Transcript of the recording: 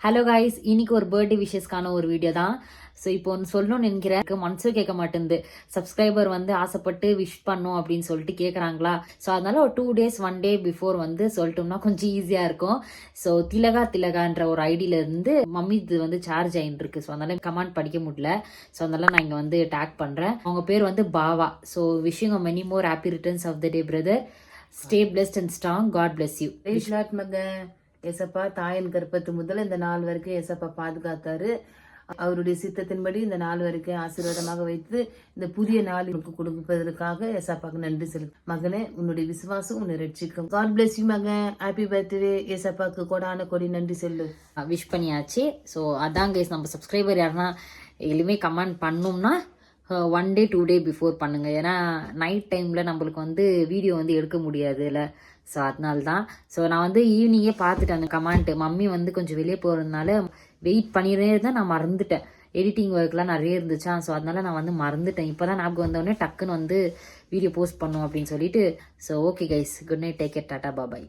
Hello guys, இன்னைக்கு ஒரு birthday விஷஸ்க்கான ஒரு வீடியோ தான். ஸோ இப்போ ஒன்று சொல்லணும்னு நினைக்கிறேன், மனசும் கேட்க மாட்டேங்குது. சப்ஸ்கிரைபர் வந்து ஆசைப்பட்டு விஷ் பண்ணும் அப்படின்னு சொல்லிட்டு கேட்குறாங்களா. ஸோ அதனால ஒரு 2 days 1 day பிஃபோர் வந்து சொல்லிட்டோம்னா கொஞ்சம் ஈஸியாக இருக்கும். ஸோ திலகான்ற ஒரு ஐடியில இருந்து மம்மி இது வந்து சார்ஜ் ஆகிட்டு இருக்கு. ஸோ அதனால கமெண்ட் படிக்க முடியல. ஸோ அதனால நான் இங்கே வந்து டேக் பண்ணுறேன். அவங்க பேர் வந்து Bava. So wishing many more happy returns of the day brother. Stay blessed and strong. God bless you. ஏசப்பா தாயின் கர்ப்பத்து முதல் இந்த நாள் வரைக்கும் ஏசப்பா பாதுகாத்தாரு. அவருடைய சித்தத்தின்படி இந்த நாள் வரைக்கும் ஆசீர்வாதமாக வைத்து இந்த புதிய நாள் உனக்கு கொடுப்பதற்காக ஏசப்பாக்கு நன்றி சொல்லு. மகனே, உன்னுடைய விசுவாசம் உன்னை ரட்சிக்கும். காட் பிளெஸ் யூ மகன். Happy birthday. ஏசப்பாக்கு கொடான கொடி நன்றி சொல்லு. விஷ் பண்ணியாச்சு. ஸோ அதான் கைஸ், நம்ம சப்ஸ்கிரைபர் யாருன்னா எதுவுமே கமெண்ட் பண்ணோம்னா 1 day 2 day பிஃபோர் பண்ணுங்க. ஏன்னா நைட் டைம்ல நம்மளுக்கு வந்து வீடியோ வந்து எடுக்க முடியாதுல்ல. ஸோ அதனால தான். ஸோ நான் வந்து ஈவினிங்கே பார்த்துட்டேன் அந்த கமெண்ட்டு. மம்மி வந்து கொஞ்சம் வெளியே போகிறதுனால வெயிட் பண்ணிடுறே தான் நான் மறந்துட்டேன். எடிட்டிங் ஒர்க்லாம் நிறைய இருந்துச்சா. ஸோ அதனால நான் வந்து மறந்துட்டேன். இப்போ தான் ஞாபகம் வந்தோடனே டக்குன்னு வந்து வீடியோ போஸ்ட் பண்ணும் அப்படின்னு சொல்லிட்டு. So okay guys, good night, take care, tata, பாபாய்.